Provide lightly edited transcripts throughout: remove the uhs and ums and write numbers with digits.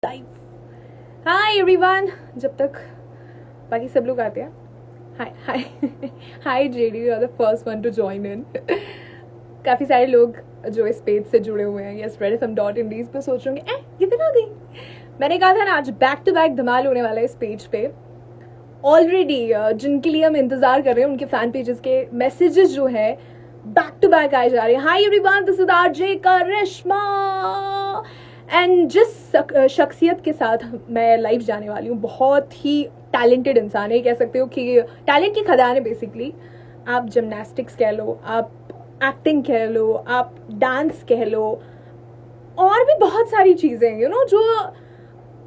Live. Hi everyone, जब तक बाकी सब लोग आते हैं। Hi hi hi JD, you are the first one to join in. काफ़ी सारे लोग जो इस पेज से जुड़े हुए हैं, yes red FM dot Indies पे सोच रहे होंगे ये दिन आ गई। मैंने कहा था ना, आज बैक टू बैक धमाल होने वाला है इस पेज पे। ऑलरेडी जिनके लिए हम इंतजार कर रहे हैं, उनके फैन पेजेस के मैसेजेस जो है बैक टू बैक आए जा रहे हैं। Hi everyone, this is RJ Karishma. And जिस शख्सियत के साथ मैं लाइव जाने वाली हूँ, बहुत ही टैलेंटेड इंसान है, कह सकते हो कि टैलेंट की खदान है बेसिकली। आप जिमनास्टिक्स कह लो, आप एक्टिंग कह लो, आप डांस कह लो, और भी बहुत सारी चीज़ें जो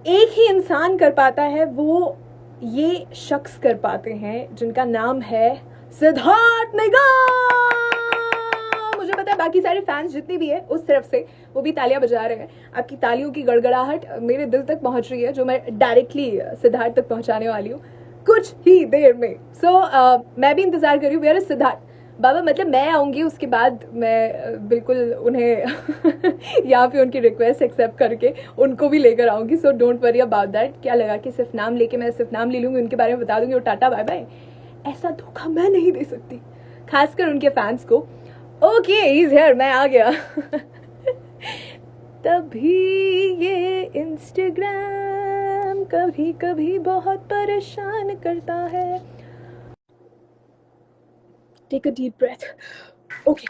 एक ही इंसान कर पाता है, वो ये शख्स कर पाते हैं, जिनका नाम है सिद्धार्थ निगम। मुझे पता है बाकी सारे फैंस जितने भी है उस तरफ से वो भी तालियां बजा रहे हैं। आपकी तालियों की गड़गड़ाहट मेरे दिल तक पहुंच रही है, जो मैं डायरेक्टली सिद्धार्थ तक पहुंचाने वाली हूँ कुछ ही देर में। मैं भी इंतजार कर रही हूँ। वेयर इज सिद्धार्थ बाबा? मतलब मैं आऊंगी, उसके बाद मैं बिल्कुल उन्हें यहाँ पे उनकी रिक्वेस्ट एक्सेप्ट करके उनको भी लेकर आऊंगी। So don't worry about that. क्या लगा कि सिर्फ नाम लेके मैं सिर्फ नाम ले लूंगी, उनके बारे में बता दूंगी और टाटा बाय बाय? ऐसा धोखा मैं नहीं दे सकती, खासकर उनके फैंस को। ओके, इज हियर, मैं आ गया। तभी ये इंस्टाग्राम कभी कभी बहुत परेशान करता है। Take a deep breath. Okay,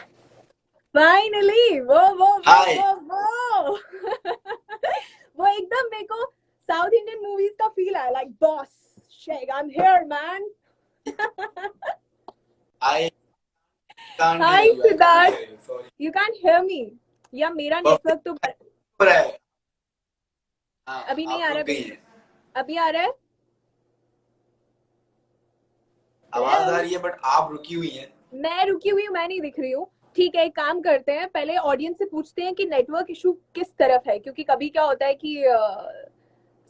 finally वो हाय। वो एकदम मेरे को साउथ इंडियन मूवीज का फील आया, like boss Sheikh, I am here man. I can't hear hi you. I can't Siddharth, hear you. Sorry. You can hear me? या मेरा Perfect network तो हो रहा है। हाँ, अभी नहीं आप आ रहा रुक है गई बिल्कुल? हैं। अभी आ रहा है? आवाज आ हेलो, रही है बट आप रुकी हुई हैं। मैं रुकी हुई हूँ, मैं नहीं दिख रही हूँ। ठीक है, एक काम करते हैं, पहले ऑडियंस से पूछते हैं कि नेटवर्क इशू किस तरफ है, क्योंकि कभी क्या होता है कि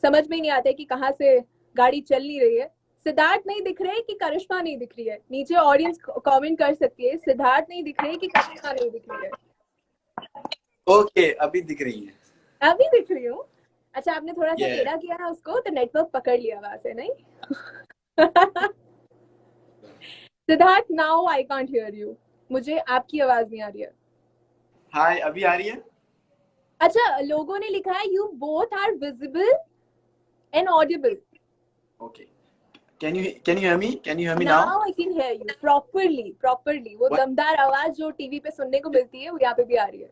समझ में नहीं आता है कि कहाँ से गाड़ी चल नहीं रही है। सिद्धार्थ नहीं दिख रहे कि करिश्मा नहीं दिख रही है? नीचे ऑडियंस कमेंट कर सकती है, सिद्धार्थ नहीं दिख रहे कि करिश्मा नहीं दिख रही है? ओके, अभी दिख रही हैं। अभी दिख रही हूँ? अच्छा, आपने थोड़ा सा ये टेढ़ा किया ना उसको, तो नेटवर्क पकड़ लिया वहां से, नहीं? Siddharth, now I can't hear you. मुझे आपकी आवाज नहीं आ रही है। हाय, अभी आ रही है। अच्छा, लोगों ने लिखा है you both are visible and audible. Okay, can you hear me? Can you hear me now? Now I can hear you properly. वो दमदार आवाज जो टीवी पे सुनने को मिलती है, वो यहाँ पे भी आ रही है।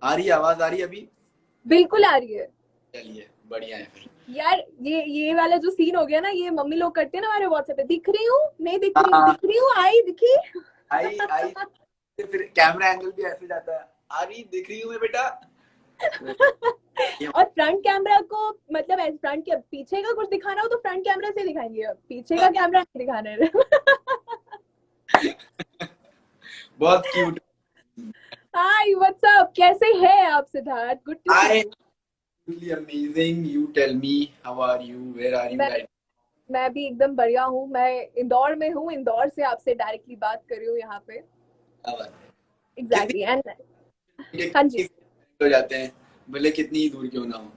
आ रही है, आवाज आ रही है अभी? बिल्कुल आ रही है। चलिए, बढ़िया है फिर। यार, ये वाला जो सीन हो गया ना, ये मम्मी लोग करते हैं ना हमारे व्हाट्सएप पे, दिख रही हूँ नहीं दिख रही हूँ, हाँ, दिख रही हूँ आई दिखी। आई आई। फिर कैमरा एंगल भी ऐसे जाता है। आ रही, दिख रही हूँ मैं बेटा। और फ्रंट कैमरा को, मतलब फ्रंट के पीछे का कुछ दिखाना हो तो फ्रंट कैमरा से दिखाएंगे, पीछे का कैमरा नहीं दिखाना है। बहुत क्यूट। हाय व्हाट्सअप, कैसे हैं आप Siddharth? Good to see I you. amazing. You tell me, how are you? Where are you मैं right मैं भी एकदम बढ़िया हूँ। मैं इंदौर में हूँ, इंदौर से आपसे डायरेक्टली बात कर रही हूँ यहाँ पे। now? एग्जैक्टली एंड हाँ जी। कितनी हो जाते हैं, भले कितनी ही दूर क्यों ना हो।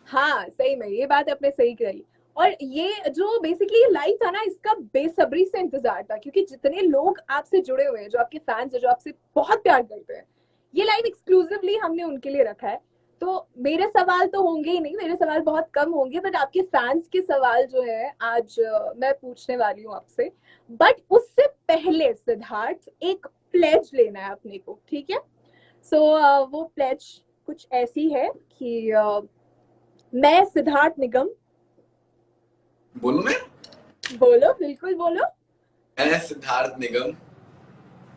हाँ, सही में ये बात आपने सही कही। और ये जो बेसिकली लाइव था ना, इसका बेसब्री से इंतजार था, क्योंकि जितने लोग आपसे जुड़े हुए हैं, जो आपके फैंस हैं, जो आपसे बहुत प्यार करते हैं, ये लाइव एक्सक्लूसिवली हमने उनके लिए रखा है। तो मेरे सवाल तो होंगे ही नहीं, मेरे सवाल बहुत कम होंगे, बट आपके फैंस के सवाल जो है आज मैं पूछने वाली हूँ आपसे। बट उससे पहले सिद्धार्थ, एक प्लेज लेना है अपने को, ठीक है? वो प्लेज कुछ ऐसी है कि मैं सिद्धार्थ निगम। बोलूं मैं? बोलो, बिल्कुल बोलो। मैं सिद्धार्थ निगम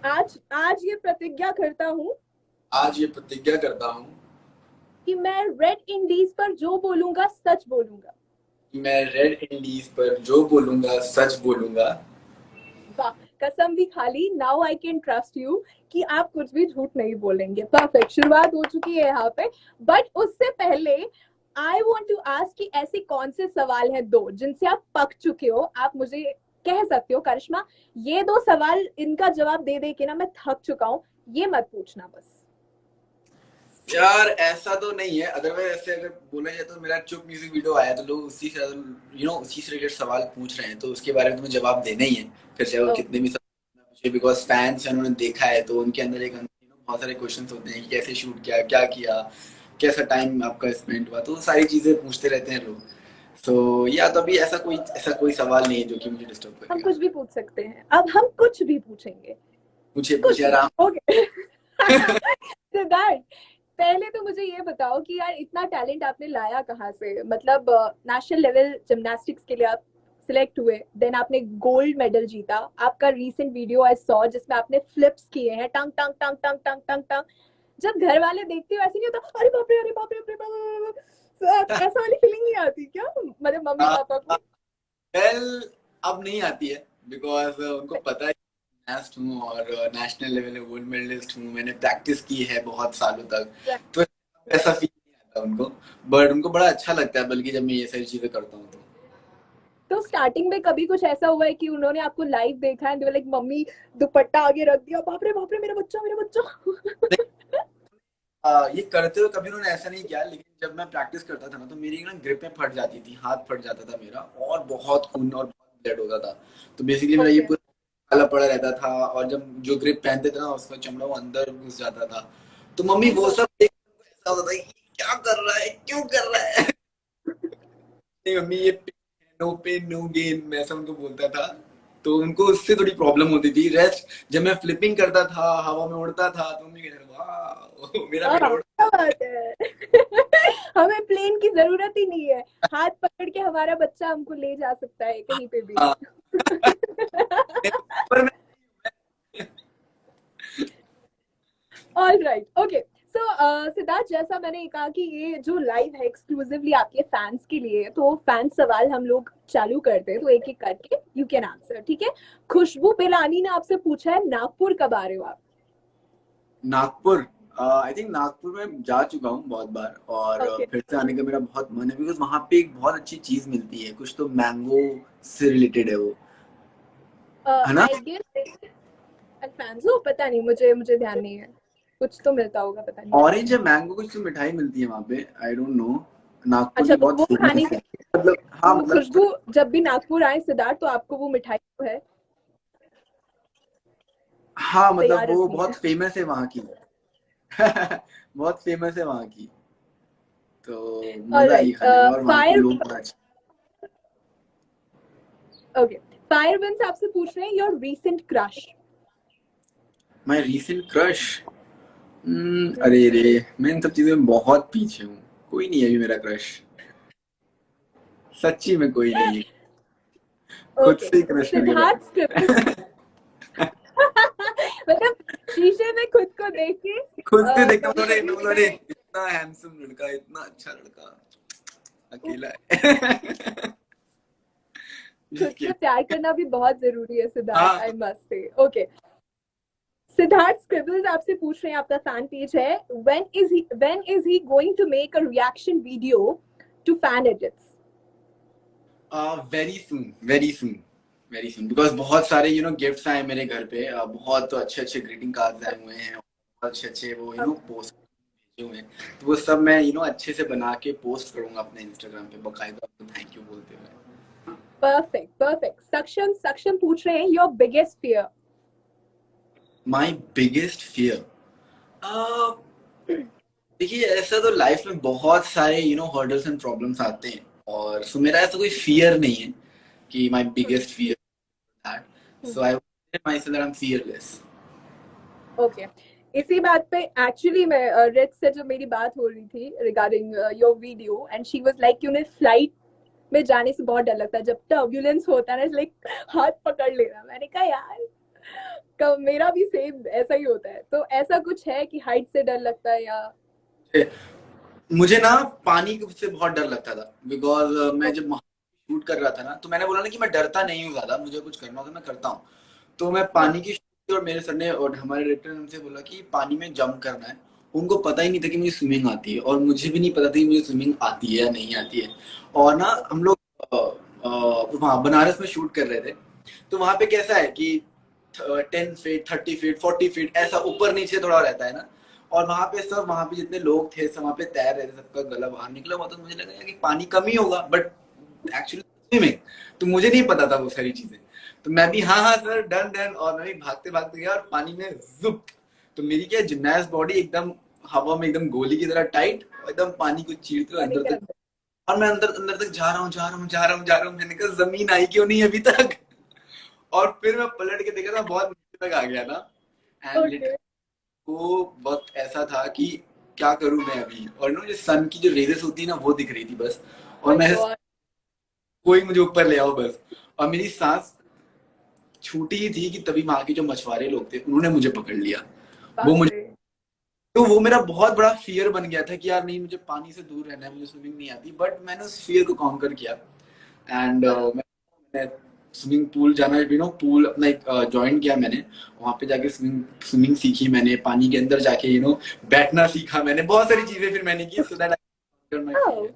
आज आज ये प्रतिज्ञा करता हूँ आज ये प्रतिज्ञा करता हूँ कि मैं रेड इंडीज पर जो बोलूंगा सच बोलूंगा। कि मैं रेड इंडीज पर जो बोलूंगा सच बोलूंगा। वाह, कसम भी खाली। Now I can trust you कि आप कुछ भी झूठ नहीं बोलेंगे। परफेक्ट, शुरुआत हो चुकी है यहाँ पे। बट उससे पहले आई वॉन्ट टू आस्क कि ऐसे कौन से सवाल हैं दो जिनसे आप पक चुके हो? आप मुझे कह सकते हो करिश्मा, ये दो सवाल, इनका जवाब दे दे के ना मैं थक चुका हूँ, ये मत पूछना बस। यार ऐसा तो नहीं है, अदरवाइज ऐसे अगर बोला जाए तो मेरा चुप म्यूजिक वीडियो आया तो लोग उसी से उसी से रिलेटेड सवाल पूछ रहे हैं, तो उसके बारे में तुम्हें जवाब देना ही है, फिर चाहे वो ओ, कितने भी सवाल पूछे, बिकॉज फैंस हैं, उन्होंने देखा है, तो उनके अंदर एक बहुत सारे क्वेश्चंस होते हैं कि कैसे शूट किया, क्या किया, कैसा टाइम आपका स्पेंड हुआ, तो वो सारी चीजें पूछते रहते हैं लोग। सो या तो अभी ऐसा कोई सवाल नहीं है जो कि मुझे डिस्टर्ब हम करेगा। कुछ भी पूछ सकते हैं, अब हम कुछ भी पूछेंगे, पूछे पूछे कुछ भी। आराम। ओके। सिद्धार्थ, पहले तो मुझे ये बताओ कि यार इतना टैलेंट आपने लाया कहाँ से, मतलब नेशनल लेवल जिम्नास्टिक्स के लिए आप सिलेक्ट हुए, देन आपने गोल्ड मेडल जीता, आपका रीसेंट वीडियो आई सॉ जिसमें आपने फ्लिप्स किए हैं, टंग टंग टंग टंग टंग टंग टंग। जब घर वाले देखते हो ऐसे नहीं होता, अरे बाप रे अरे बाप रे अरे बाप रे, तो ऐसा वाली फीलिंग नहीं आती क्या, मतलब मम्मी पापा को? वेल, अब नहीं आती है, बिकॉज उनको पता है गैस्ट हूँ और नेशनल लेवल में गोल्ड मेडलिस्ट हूँ, मैंने प्रैक्टिस की है बहुत सालों तक, तो ऐसा फील नहीं आता उनको, बट उनको बड़ा अच्छा लगता है, बल्कि जब मैं ये सारी चीजें करता हूँ तो। तो स्टार्टिंग में कभी कुछ ऐसा हुआ है कि उन्होंने आपको लाइव देखा है, लाइक मम्मी दुपट्टा आगे रख दिया, बाप रे मेरा बच्चा मेरा बच्चा? ये करते हुए कभी उन्होंने ऐसा नहीं किया, लेकिन जब मैं प्रैक्टिस करता था ना, तो मेरी ना ग्रिप में फट जाती थी, हाथ फट जाता था मेरा, और बहुत खून और बहुत ब्लड होता था, तो बेसिकली मेरा ये ओके। पूरा काला पड़ा रहता था, और जब जो ग्रिप पहनते थे ना उसका चमड़ा वो अंदर घुस जाता था, तो मम्मी वो सब देख के ऐसा होता था कि क्या कर रहा है, क्यों कर रहा है। नहीं मम्मी, ये नो पेन नो गेन, मैं ऐसा उनको बोलता था, तो उनको उससे थोड़ी प्रॉब्लम होती थी। रेस्ट जब मैं फ्लिपिंग करता था, हवा में उड़ता था, तो मम्मी कहते वाह मेरा बेटा उड़। क्या बात है। हमें प्लेन की जरूरत ही नहीं है, हाथ पकड़ के हमारा बच्चा हमको ले जा सकता है कहीं पे भी। हाँ, पर मैं ऑल राइट, ओके। सो सिद्धार्थ, जैसा मैंने कहा कि ये जो लाइव है एक्सक्लूसिवली आपके फैंस के लिए, तो फैंस सवाल हम लोग चालू करते हैं, तो एक एक करके यू कैन आंसर, ठीक है? खुशबू बेलानी ने आपसे पूछा है नागपुर कब आ रहे हो आप? नागपुर, आई थिंक नागपुर में जा चुका हूँ बहुत बार, और ओके। फिर से आने का मेरा बहुत मन है, बिकॉज वहाँ पे एक बहुत अच्छी चीज मिलती है, कुछ तो मैंगो से रिलेटेड है वो, है ना। आई गेस अल्फांसो, पता नहीं, मुझे मुझे ध्यान नहीं है, कुछ तो मिलता होगा, पता नहीं। ऑरेंज या मैंगो कुछ तो मिठाई मिलती है वहाँ पे, आई डोंट नो, नागपुर अच्छा, की तो बहुत वो खाने फेमस के है। लिए, मतलब हाँ, तो मतलब खुशबू जब भी नागपुर आए सिद्धार्थ, तो आपको वो मिठाई तो है हाँ, मतलब तैयार वो रखनी है। बहुत फेमस है वहाँ की। बहुत फेमस है वहाँ की, तो मजा आई ऑलराइट। खाने में, और वहाँ के फायर, लोग बहुत अच्छे। ओके, फायर विंस आपसे पूछ रहे हैं your recent crush. My recent crush, अरे रे, मैं इन सब चीजों में बहुत पीछे हूँ, कोई नहीं है अभी मेरा क्रश, सच्ची में कोई नहीं है, खुद ओके, से ही क्रश करके सिद्धार्थ स्क्रिप्ट। बैठे। मतलब शीशे में खुद को देख के खुद से देखा कभी उन्होंने, कभी उन्होंने इतना हैंडसम लड़का, इतना अच्छा लड़का, अकेला है। खुद Just से kidding. प्यार करना भी बहुत जरूरी है सिद्धार्थ, आई हाँ, must say. Okay, Siddharth scribbles आपसे पूछ रहे हैं, आपका फैन पेज है, when is he going to make a reaction video to fan edits? Very soon, very soon, very soon, because बहुत सारे गिफ्ट्स आए मेरे घर पे, बहुत अच्छे अच्छे ग्रीटिंग कार्ड्स आए हुए हैं, बहुत अच्छे अच्छे वो पोस्ट भेजे हुए हैं, तो वो सब मैं अच्छे से बना के पोस्ट करूंगा अपने इंस्टाग्राम पे बकायदा, थैंक यू बोलते हुए। Perfect perfect. सक्षम सक्षम पूछ रहे हैं your biggest fear. My biggest fear, देखिए ऐसा तो लाइफ में बहुत सारे हर्डल्स एंड प्रॉब्लम्स आते हैं, और सो मेरा ऐसा कोई फियर नहीं है कि my biggest fear that, so I would my self that I am fearless. Okay, इसी बात पे एक्चुअली मैं रित से जब मेरी बात हो रही थी regarding your video, and she was like कि उन्हें फ्लाइट में जाने से बहुत डर लगता है, जब टर्बुलेंस होता है ना, लाइक हाथ पकड़ लेना। मैंने कहा यार, कब मेरा भी सेम ऐसा ही होता है, तो ऐसा कुछ है कि हाइट से डर लगता है या? मुझे ना पानी से बहुत डर लगता था, बिकॉज मैं जब शूट कर रहा था ना, तो मैंने बोला ना कि मैं डरता नहीं हूँ ज्यादा, मुझे कुछ करना होता मैं करता हूँ, तो मैं पानी की शूट, और मेरे सर ने और हमारे डायरेक्टर ने हमसे बोला कि पानी में जंप करना है, उनको पता ही नहीं था कि मुझे स्विमिंग आती है, और मुझे भी नहीं पता था कि मुझे स्विमिंग आती है या नहीं आती है, और ना हम लोग वहाँ बनारस में शूट कर रहे थे, तो वहाँ पे कैसा है कि 10 फीट 30 फीट 40 फीट ऐसा ऊपर नीचे थोड़ा रहता है ना, और वहां पे जितने लोग थे सब वहां पे तैर रहे थे, सबका गला बाहर निकला हुआ, तो मुझे लगा यार कि पानी कम ही होगा, बट एक्चुअली स्विमिंग, तो मुझे नहीं पता था वो सारी चीजें। तो मैं भी हाँ हाँ सर डन डन, और मैं भी भागते भागते गया और पानी में जुप। तो मेरी क्या जिमनास्ट बॉडी एकदम हवा में एकदम गोली की तरह टाइट, एकदम पानी को चीरते हुए पानी अंदर के तक, अंदर। और मैं अंदर अंदर तक जा रहा हूँ, मैंने कहा जमीन आई क्यों नहीं अभी तक। और फिर मैं पलट के देखा था, बहुत नीचे तक आ गया था। And okay. लिटरली वो वक्त ऐसा था कि क्या करूं मैं अभी, और नो जो सन की जो रेजेस होती है ना वो दिख रही थी बस, और माय मैं, गॉड। कोई मुझे ऊपर ले आओ बस। और मेरी सांस छूटी ही थी कि तभी वहां के जो मछुआरे लोग थे उन्होंने मुझे पकड़ लिया। वो बाप मुझे, रे। तो वो मेरा बहुत बड़ा फियर बन गया था कि यार नहीं, मुझे पानी से दूर रहना है, मुझे स्विमिंग नहीं आती, बट मैंने उस फियर को कॉन्कर किया। एंड मैं स्विमिंग पूल जाना, यू नो पूल अपना एक ज्वाइन किया मैंने, वहां पे जाके स्विमिंग स्विमिंग सीखी मैंने, पानी के अंदर जाके बैठना सीखा मैंने, बहुत सारी चीजें फिर मैंने की, so that I my Oh, fear.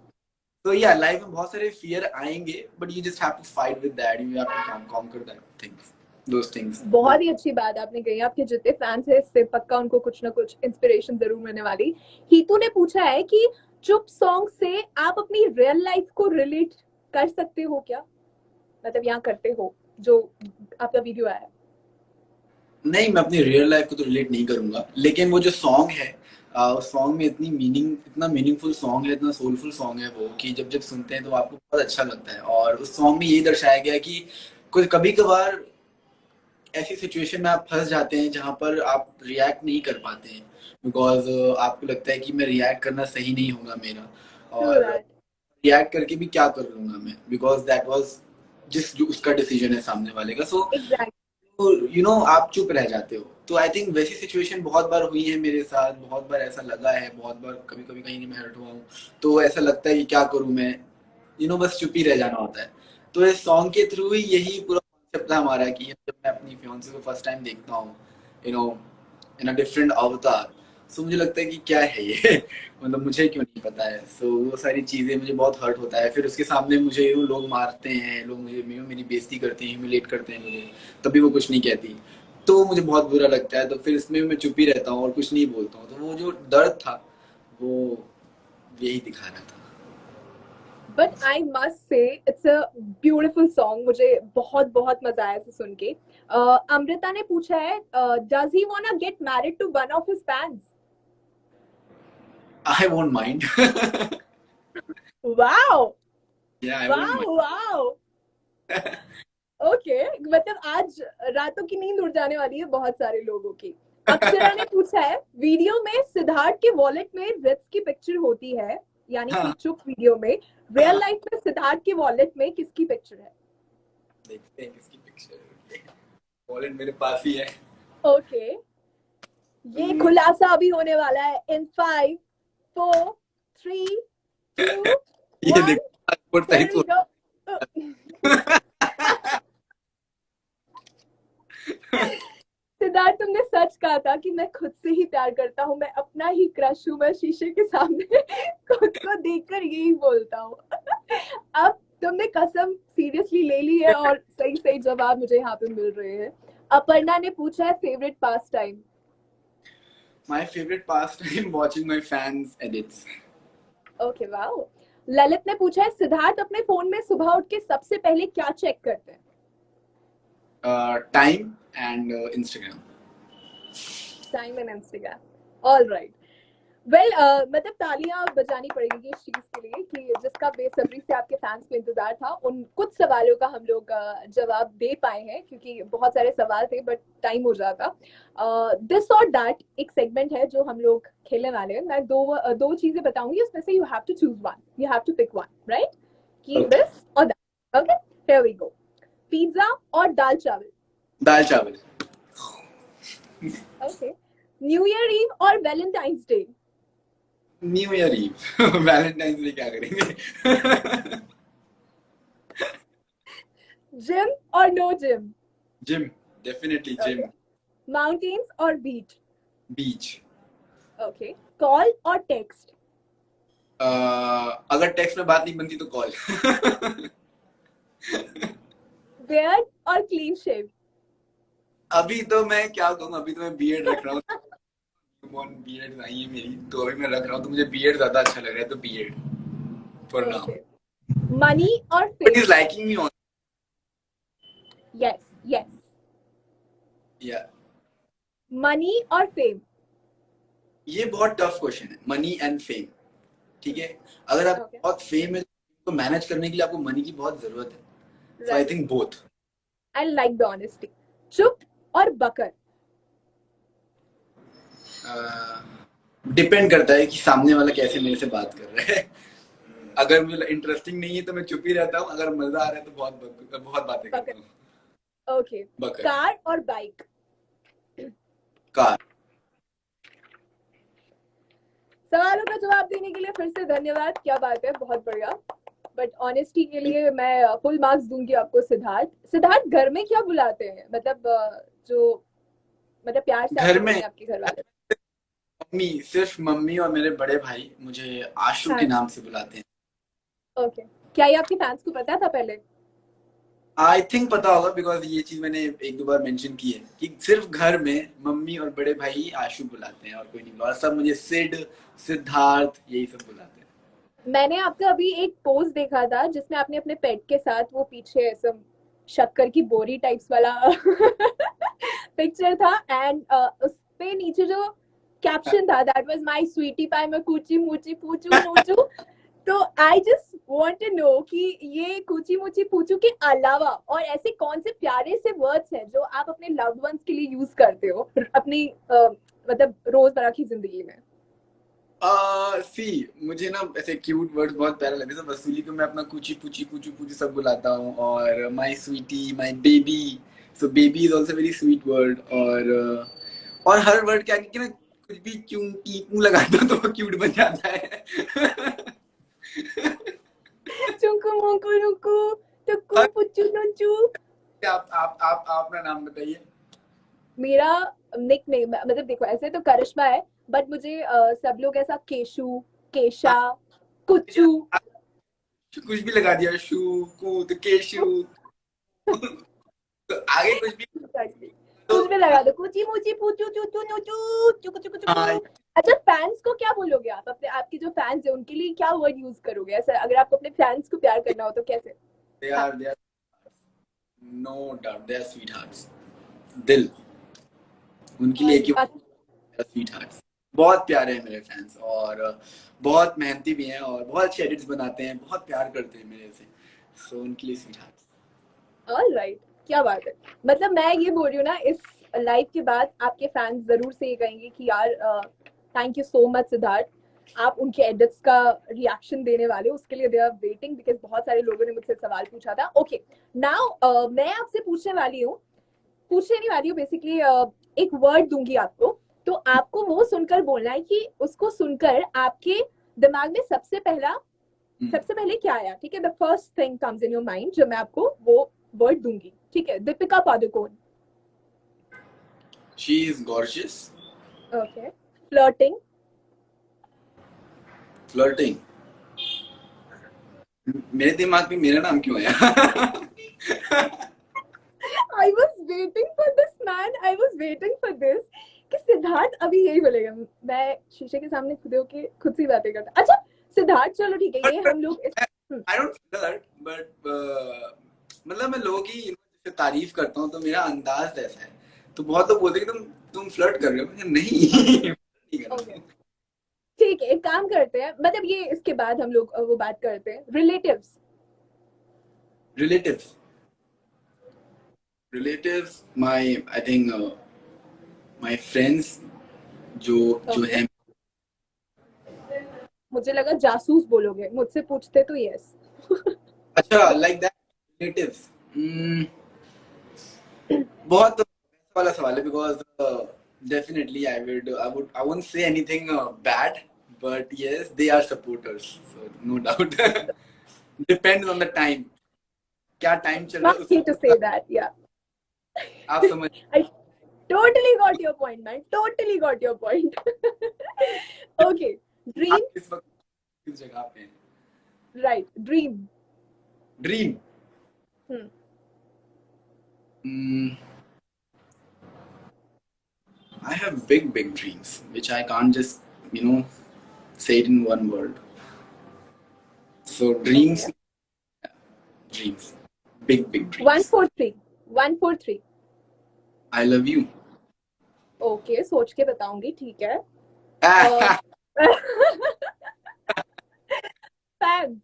तो या लाइफ में बहुत सारे फियर आएंगे, but you just have to fight with that, you have to conquer that things, those things. बहुत ही अच्छी बात आपने कही। आपके जितने फैंस हैं इससे पक्का उनको कुछ ना कुछ इंस्पिरेशन जरूर मिलने वाली। हीतू ने पूछा है कि चुप सॉन्ग से आप अपनी रियल लाइफ को रिलेट कर सकते हो क्या, मतलब यहाँ करते हो जो आपका वीडियो आया है। नहीं, मैं अपनी रियल लाइफ को तो रिलेट नहीं करूंगा, लेकिन वो जो सॉन्ग है, उस सॉन्ग में इतना मीनिंगफुल सॉन्ग है, इतना सोलफुल सॉन्ग है वो, कि जब जब सुनते हैं तो आपको बहुत अच्छा लगता है। और उस सॉन्ग में यही दर्शाया गया है कि कुछ कभी कभार ऐसी सिचुएशन में आप फंस जाते हैं जहां पर आप रिएक्ट नहीं कर पाते हैं, बिकॉज आपको लगता है कि मैं रिएक्ट करना सही नहीं होगा मेरा, ट्रू और दैट। रिएक्ट करके भी क्या कर लूंगा मैं, बिकॉज दैट वाज जिस जो उसका डिसीजन है सामने वाले का। So exact. आप चुप रह जाते हो। तो आई थिंक वैसी सिचुएशन बहुत बार हुई है मेरे साथ, बहुत बार ऐसा लगा है, बहुत बार कभी कभी कहीं मैं हर्ट हुआ हूँ, तो ऐसा लगता है कि क्या करूँ मैं, बस चुप ही रह जाना होता है। तो इस सॉन्ग के थ्रू ही यही पूरा कॉन्सेप्ट था हमारा, कि जब मैं अपनी फियांसे को फर्स्ट टाइम देखता हूँ, you know in a different अवतार, सो मुझे लगता है कि क्या है ये, मतलब मुझे क्यों नहीं पता है। सो वो सारी चीजें मुझे बहुत हर्ट होता है, फिर उसके सामने मुझे लोग मारते हैं, लोग मुझे मेरी बेइज्जती करते हैं, ह्यूमिलेट करते हैं मुझे, तभी वो कुछ नहीं कहती, तो मुझे बहुत बुरा लगता है। तो फिर इसमें मैं चुप ही रहता हूँ और कुछ नहीं बोलता हूँ, तो वो जो दर्द था वो यही दिखा रहा था। But I must say it's a beautiful song. मुझे बहुत बहुत मजा आया इसे सुन के। अमृता ने पूछा है, does he wanna get married to one of his fans. I won't mind. Wow. Yeah I won't wow wow. Mind. Okay, मतलब आज रातों की नींद उड़ जाने वाली है बहुत सारे लोगों की। अक्षरा ने पूछा है, वीडियो में सिद्धार्थ के वॉलेट में रित्स की पिक्चर होती है, यानी कि हाँ चुप वीडियो में, रियल हाँ, लाइफ में सिद्धार्थ के वॉलेट में किसकी पिक्चर है। देखते हैं किसकी पिक्चर, वॉलेट मेरे पास ही है। ओके, ये खुलासा अभी होने वाला है इन 5 4 3 2 ये 1। देखो passport Here size we photo. go. Siddharth, तुमने सच कहा था कि मैं खुद से ही प्यार करता हूँ, मैं अपना ही क्रश हूँ, मैं शीशे के सामने खुद को देखकर यही बोलता हूँ। अब तुमने कसम सीरियसली ले ली है और सही सही जवाब मुझे यहाँ पे मिल रहे हैं। अपर्णा ने पूछा है, favourite pass time. My favorite pastime watching my fans edits. Okay wow. Lalit ने पूछा है, सिद्धार्थ अपने फोन में सुबह उठ के सबसे पहले क्या चेक करते हैं। Time and Instagram. Time and Instagram. All right. Well, मतलब तालियां बजानी पड़ेगी इस चीज के लिए कि जिसका बेसब्री से आपके फैंस को इंतजार था। उन कुछ सवालों का हम लोग जवाब दे पाए हैं, क्योंकि बहुत सारे सवाल थे बट टाइम हो जाता। दिस और दैट एक सेगमेंट है जो हम लोग खेलने वाले हैं। मैं दो चीजें बताऊंगी, उसमें से you have to choose one, you have to pick one, right. कि Okay. दिस और that. Okay, here we go. Pizza और दाल चावल। दाल चावल. ओके। न्यू ईयर ईव और Valentine's Day. New Year Eve. Valentine's Day क्या करेंगे? जिम और no gym. Gym. Definitely okay. gym. Mountains और बीच। Beach. ओके। कॉल और टेक्स्ट। अगर टेक्स्ट में बात नहीं बनती तो कॉल. बियर्ड और क्लीन शेव। अभी तो मैं क्या कहूँ, अभी तो मैं बीएड रख रहा हूँ, बियर्ड आई है मेरी, तो अभी मैं रख रहा हूँ, तो मुझे बियर्ड ज्यादा अच्छा लग रहा है, तो beard for now. Okay, money और but fame? Is liking me on. Yes, yes. Yeah, money और फेम? ये बहुत टफ क्वेश्चन है, मनी एंड फेम। ठीक है, अगर आप ओके, बहुत फेम है तो मैनेज करने के लिए आपको मनी की बहुत जरूरत है, so I right. Think both. I like the honesty. चुप और बकर? डिपेंड करता है कि सामने वाला कैसे मेरे से बात कर रहा है। अगर मुझे इंटरेस्टिंग नहीं है तो मैं चुप ही रहता हूँ, अगर मजा आ रहा है तो बहुत बातें बकर। करता हूँ। ओके। बकर। कार और बाइक? कार। सवालों का जवाब देने के लिए फिर से धन्यवाद, क्या बात है, बहुत बढ़िया। बट ऑनेस्टी के लिए मैं फुल मार्क्स दूंगी आपको। सिद्धार्थ, सिद्धार्थ घर में क्या बुलाते हैं, मतलब जो, मतलब प्यार से आपको घर में बोलते हैं आपके घर वाले? मम्मी, सिर्फ मम्मी और मेरे बड़े भाई मुझे आशु के हाँ, नाम से बुलाते हैं। ओके। क्या ये आपके फैंस को पता था पहले? आई थिंक पता होगा, बिकॉज ये चीज मैंने एक दो बार मेंशन की है कि सिर्फ घर में मम्मी और बड़े भाई ही आशु बुलाते हैं और कोई नहीं बुलाता, और सब मुझे सिड, सिद्धार्थ यही सब बुलाते हैं। मैंने आपका अभी एक पोस्ट देखा था जिसमें आपने अपने पेट के साथ वो पीछे ऐसा शक्कर की बोरी टाइप्स वाला पिक्चर था, एंड उस पे नीचे जो कैप्शन था, that was my sweetie pie मैं कूची मूची पूचू नूचू। तो I just want to know कि ये कूची मूची पूचू के अलावा और ऐसे कौन से प्यारे से वर्ड्स हैं जो आप अपने लव्ड वंस के लिए यूज करते हो अपनी मतलब रोजमर्रा की जिंदगी में? सी, मुझे ना ऐसे क्यूट वर्ड्स बहुत प्यारे लगते हैं, तो वसूली को मैं अपना कुची पुची कुचू पुची सब बुलाता हूँ, और my sweetie, my baby, so baby is also very sweet word. और हर वर्ड के आगे कि ना कुछ भी क्यों की क्यों लगाता हूँ तो वो क्यूट बन जाता है। चुंकू मुंकू नुकू टुकू हर पुचू नुचू। आप अपना नाम बताइए। मेरा निक नेम, मतलब देखो ऐसे तो करिश्मा है, बट मुझे सब लोग ऐसा केशु, केशा, कुच्चू। कुछ भी लगा दिया, शू, कूद, केशु, तो आगे कुछ भी तो कुछ भी लगा दो, कुची मुची पूचू चूचू नूचू चुकू चुकू चुकू। हाँ, अच्छा, फैंस को क्या बोलोगे आप, अपने आपके जो फैंस है उनके लिए क्या वर्ड यूज करोगे, ऐसा अगर आपको अपने फैंस को प्यार करना हो तो कैसे? हाँ, they are no doubt, they are sweethearts. दिल, उनके लिए और एक ही स्वीट हार्ट्स। बहुत प्यारे हैं मेरे फैंस, और बहुत मेहनती भी हैं, और बहुत अच्छे एडिट्स बनाते हैं, बहुत प्यार करते हैं मेरे से, सो उनके लिए स्वीट हार्ट्स। ऑल राइट, क्या बात है। मतलब मैं ये बोल रही हूँ ना, इस लाइव के बाद आपके फैंस जरूर से ये कहेंगे कि यार thank you so much Siddharth, आप उनके एडिट्स का रिएक्शन देने वाले हो, उसके लिए दे आर वेटिंग, बिकॉज बहुत सारे लोगों ने मुझसे सवाल पूछा था। ओके, नाउ मैं आपसे पूछने नहीं वाली हूँ बेसिकली, एक वर्ड दूंगी आपको, तो आपको वो सुनकर बोलना है कि उसको सुनकर आपके दिमाग में सबसे पहले क्या आया, ठीक है? The first thing comes in your mind, जो मैं आपको वो वर्ड दूंगी, ठीक है? Deepika Padukone. She is gorgeous. Okay. Flirting. Flirting. मेरे दिमाग में मेरा नाम क्यों आया? I was waiting for this man, I was waiting for this कि सिद्धार्थ अभी यही बोलेगा। मैं शीशे के सामने खुद होके खुद से बातें करता। अच्छा सिद्धार्थ, चलो ठीक है, ये बट हम लोग आई डोंट फ्लर्ट, बट मतलब मैं लोगों की तारीफ करता हूँ तो मेरा अंदाज ऐसा है, तो बहुत लोग बोलते हैं कि तुम फ्लर्ट कर रहे हो, नहीं। नहीं कर ओके, रहा हूँ। ठीक है, एक काम करते हैं, मतलब ये इसके बाद हम लोग वो बात करते हैं, relatives. Relatives, relatives my I think my friends, जो जो ओके, है। मुझे लगा जासूस बोलोगे, मुझसे पूछते तो यस। अच्छा, लाइक दैट, रिलेटिव्स। बहुत वैसा वाला सवाल है, because definitely I wouldn't say anything bad, but yes they are supporters, so no doubt. Depends on the time, क्या टाइम चल रहा है Smart उस way to say that, yeah. आप समझ। I totally got your point, man. Totally got your point. Okay, dream, आप इस वक्त किस जगह पे हैं? right? Dream. Dream. Hmm. I have big dreams, which I can't just, say it in one word. So Okay. dreams, big one dreams. Four three 1 4 3. I love you. Okay, सोच के बताऊंगी, ठीक है. फैंस.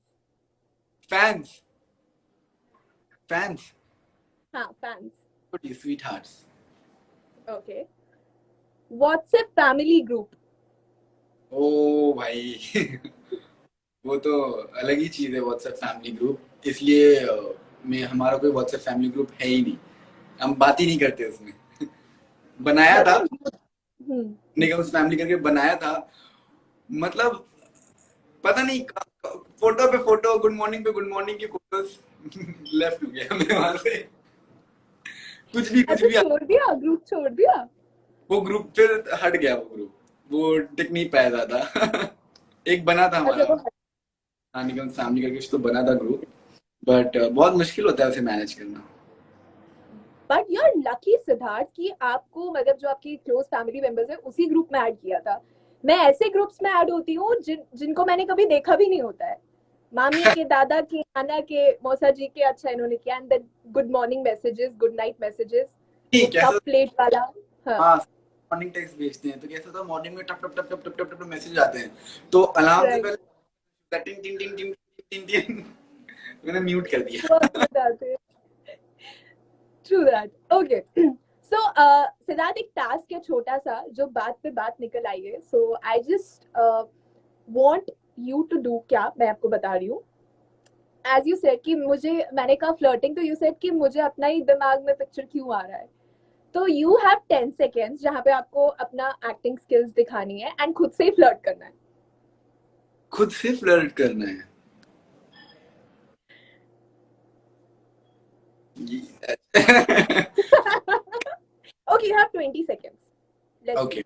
fans, fans. हाँ, fans. What you sweethearts. Okay. WhatsApp family group. ओ भाई वो तो अलग ही चीज है व्हाट्सएप फैमिली ग्रुप, इसलिए मैं हमारा कोई व्हाट्सएप फैमिली ग्रुप है ही नहीं, हम बात ही नहीं करते उसमें। बनाया था, मतलब. हम्म. निगम्स फैमिली करके बनाया था, मतलब पता नहीं, फोटो पे फोटो, गुड मॉर्निंग पे गुड मॉर्निंग की फोटोज लेफ्ट हो गया मैं वहां से, कुछ अच्छा, भी छोड़ दिया, ग्रुप छोड़ दिया. वो ग्रुप फिर हट गया, वो ग्रुप वो टिक नहीं पाया ज्यादा एक बना था अच्छा, हमारा, वो. हाँ, निगम फैमिली करके कुछ तो बना था ग्रुप, बट बहुत मुश्किल होता है उसे मैनेज करना। But you are lucky Siddharth कि आपको, मतलब जो आपकी क्लोज फैमिली मेंबर्स है, उसी ग्रुप में ऐड किया था. मैं ऐसे ग्रुप्स में ऐड होती हूँ जिनको मैंने कभी देखा भी नहीं होता है. मामी के, दादा के, नाना के, मौसा जी के. अच्छा, इन्होंने किया. And then good morning messages, good night messages, वो ठीक, कैसा, कप प्लेट वाला. हाँ. हाँ, मॉर्निंग टेक्स्ट भेजते हैं तो कैसा था, मॉर्निंग में टप टप टप टप टप टप टप मैसेज आते हैं, तो अलार्म से राइट. पहले टिंग टिंग टिंग टिंग टिंग टिंग मैंने म्यूट कर दिया। बहुत मजा आते हैं. True that. ओके. सो सिद्धार्थ, एक टास्क है छोटा सा जो बात पे बात निकल आई है. So I just want you to do, क्या मैं आपको बता रही हूँ. एज यू सेड कि मुझे, मैंने कहा फ्लर्टिंग, तो यू सेड कि मुझे अपना ही दिमाग में पिक्चर क्यों आ रहा है. तो यू हैव 10 seconds जहाँ पे आपको अपना एक्टिंग स्किल्स दिखानी है एंड खुद से ही फ्लर्ट करना है. खुद से फ्लर्ट करना है। Okay, you have 20 seconds. Let's see. Okay,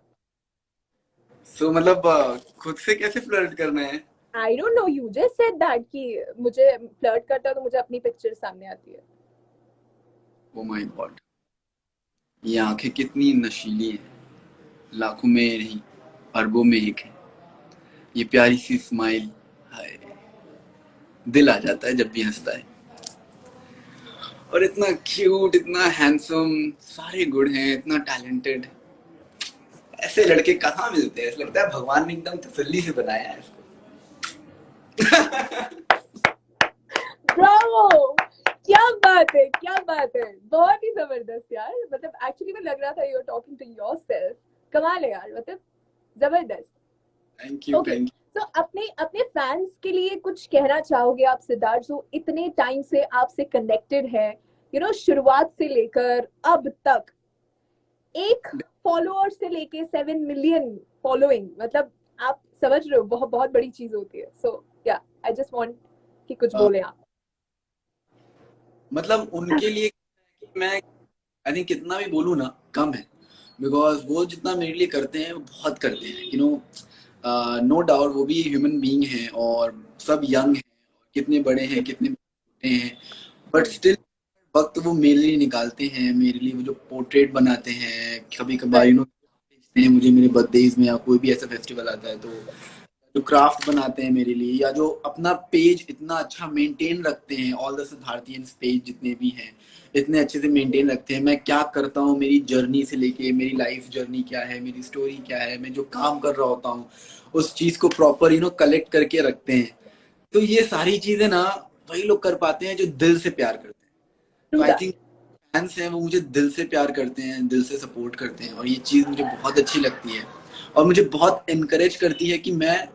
so मतलब खुद से कैसे फ्लर्ट करना है? I don't know, you just said that कि मुझे फ्लर्ट करता है तो मुझे अपनी पिक्चर सामने आती है. ओ माय गॉड, ये आंखें कितनी नशीली हैं, लाखों में नहीं, अरबों में एक है, ये प्यारी सी स्माइल, हाय, दिल आ जाता है जब भी हंसता है, और इतना क्यूट, इतना हैंडसम, सारे गुण हैं, इतना टैलेंटेड, ऐसे लड़के कहाँ मिलते हैं, ऐसा लगता है भगवान ने एकदम तसल्ली से बनाया है इसको। ब्रावो. क्या बात है, क्या बात है. बहुत ही जबरदस्त यार. मतलब एक्चुअली में लग रहा था you are talking to yourself. कमाल है यार, मतलब जबरदस्त. Thank you, okay. Thank you. तो अपने अपने फैंस के लिए कुछ कहना चाहोगे आप सिद्धार्थ, जो इतने टाइम से आपसे कनेक्टेड है, शुरुआत से लेकर अब तक, एक फॉलोअर से लेके 7 मिलियन फॉलोइंग, मतलब आप समझ रहे हो, बहुत बहुत बड़ी चीज होती है. सो या, आई जस्ट वांट कि कुछ बोले आप. मतलब उनके लिए मैं आई थिंक कितना भी बोलूँ ना कम है, बिकॉज वो जितना मेरे लिए करते हैं वो बहुत करते हैं, नो डाउट वो भी ह्यूमन बीइंग हैं, और सब यंग हैं, कितने बड़े हैं, कितने छोटे हैं, बट हम्म. स्टिल वक्त वो मेरे लिए निकालते हैं, मेरे लिए वो जो पोर्ट्रेट बनाते हैं, कभी कभार राइट. भेजते हैं मुझे मेरे बर्थडेज में, या कोई भी ऐसा फेस्टिवल आता है तो जो क्राफ्ट बनाते हैं मेरे लिए, या जो अपना पेज इतना अच्छा मेंटेन रखते हैं, ऑल द सिद्धार्थियंस पेज जितने भी हैं इतने अच्छे से मेंटेन रखते हैं, मैं क्या करता हूँ, मेरी जर्नी से लेके मेरी लाइफ जर्नी क्या है, मेरी स्टोरी क्या है, मैं जो काम कर रहा होता हूँ उस चीज को प्रॉपर कलेक्ट करके रखते हैं, तो ये सारी चीजें ना वही लोग कर पाते हैं जो दिल से प्यार करते हैं। तो true I that. Think fans हैं वो मुझे दिल से प्यार करते हैं, दिल से सपोर्ट करते हैं, और ये चीज मुझे बहुत अच्छी लगती है, और मुझे बहुत इनकरेज करती है कि मैं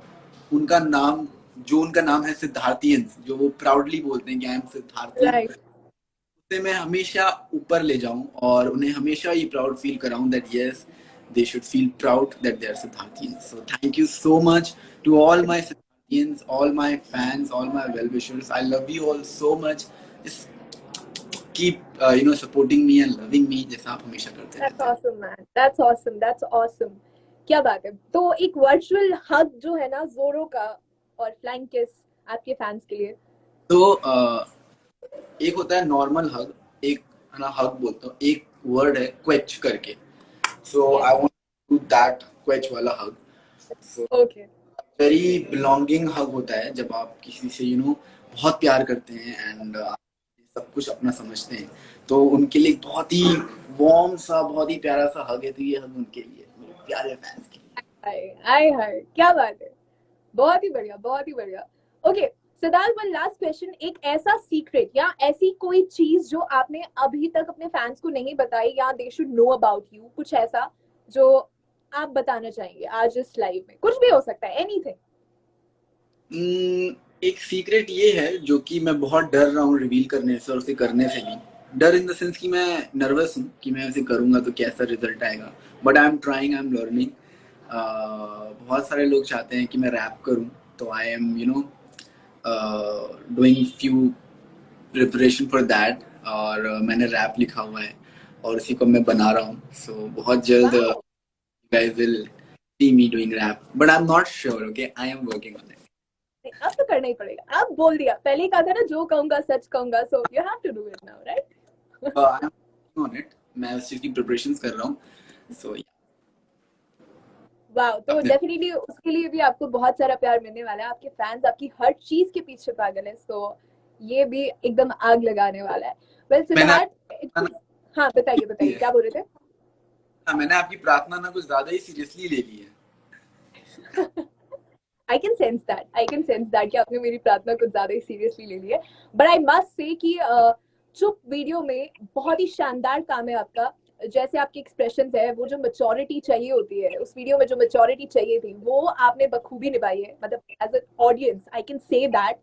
उनका नाम, जो उनका नाम है सिद्धार्थियंस, जो वो प्राउडली बोलते हैं कि आई एम सिद्धार्थी, राइट. उसे मैं हमेशा ऊपर ले जाऊं, और उन्हें हमेशा ये प्राउड फील कराऊं that yes they should feel proud that they are Siddharthians. So thank you so much to all my Siddharthians, all my fans, all my well wishers, I love you all so much. Keep supporting me and loving me, जैसा आप हमेशा करते that's रहते हैं। Awesome man, that's awesome, that's awesome. क्या बात है. तो एक वर्चुअल हग जो है ना, जोरो का, और फ्लाइंग किस आपके फैंस के लिए. तो एक होता है नॉर्मल हग, एक है ना हग बोलते हो, एक वर्ड है क्वेच करके, so yes. I want do that quench वाला hug. So Okay. very belonging hug होता है जब आप किसी से बहुत प्यार करते हैं एंड सब कुछ अपना समझते हैं, तो उनके लिए बहुत ही वार्म सा, बहुत ही प्यारा सा हग है, तो ये हग उनके लिए, मेरे प्यारे फैंस के लिए. हाय हाय हाय, क्या बात है, बहुत ही बढ़िया, बहुत ही बढ़िया. Okay Siddharth, one last question. एक ऐसा सीक्रेट या ऐसी कोई चीज जो आपने अभी तक अपने फैंस को नहीं बताई या they should know about you, कुछ ऐसा जो आप बताना चाहेंगे आज इस लाइव में? कुछ भी हो सकता है, एनीथिंग. एक सीक्रेट ये है जो कि मैं बहुत डर रहा हूँ रिवील करने से और उसे करने से भी. डर इन द सेंस कि मैं नर्वस हूँ कि मैं उसे करूंगा तो कैसा रिजल्ट आएगा, but I am trying, I am learning. बहुत सारे लोग चाहते हैं कि मैं रैप करूं, तो I am doing few preparation for that, और मैंने रैप लिखा हुआ है और उसी को मैं बना रहा हूँ. सो बहुत जल्द wow, guys will see me doing rap, but I'm not sure. Okay, I am working on it. अब तो करना ही पड़ेगा, अब बोल दिया, पहले ही कहा था ना जो कहूंगा सच कहूंगा, so you have to do it now, right? I'm working on it. मैं उस चीज की प्रिपरेशंस कर रहा हूँ. So yeah. वाह, तो अपने डेफिनेटली उसके लिए भी आपको बहुत सारा प्यार मिलने वाला है. आपके फैंस आपकी हर चीज के पीछे पागल है, सो ये भी एकदम आग लगाने वाला है. वेल मैंने सिद्धार्थ, हाँ बताइए बताइए, क्या बोल रहे थे? मैंने आपकी प्रार्थना ना कुछ ज्यादा ही सीरियसली ले ली है. I can sense that, I can sense that कि आपने मेरी प्रार्थना कुछ ज्यादा ही सीरियसली ले ली है. बट आई मस्ट से कि चुप वीडियो में बहुत ही शानदार काम है आपका. जैसे आपके एक्सप्रेशंस है, वो जो मेच्योरिटी चाहिए होती है उस वीडियो में, जो मेच्योरिटी चाहिए थी वो आपने बखूबी निभाई है. मतलब as an audience I can say that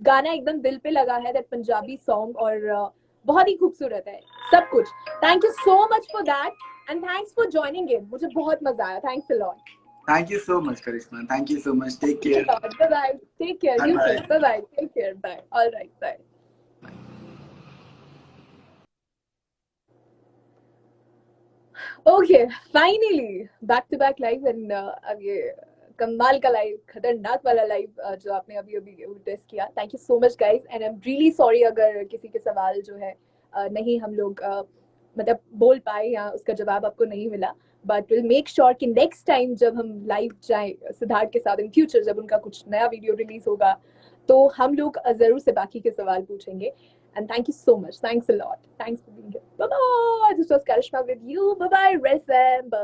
गाना एकदम दिल पे लगा है, दैट पंजाबी सॉन्ग, और बहुत ही खूबसूरत है सब कुछ. Thank you so much for that and thanks for joining in. मुझे बहुत मजा आया. Thanks a lot. Thank you so much, Karishma. Thank you so much. Take care. Bye bye. Take care. Bye You too. bye. Bye bye. Take care. Bye. All right. Bye. Okay. Finally, back to back live and अब ये कमाल का live, खतरनाक वाला live जो आपने अभी अभी टेस्ट किया. Thank you so much guys and I am really sorry अगर किसी के सवाल जो है नहीं हम लोग मतलब बोल पाए या उसका जवाब आपको नहीं मिला. बट विल मेक श्योर कि नेक्स्ट टाइम जब हम लाइव जाएं सिद्धार्थ के साथ इन फ्यूचर, जब उनका कुछ नया वीडियो रिलीज होगा, तो हम लोग जरूर से बाकी के सवाल पूछेंगे. And thank you so much. Thanks a lot. Thanks for being here. Bye bye. This was Karishma with you. Bye bye. Remember.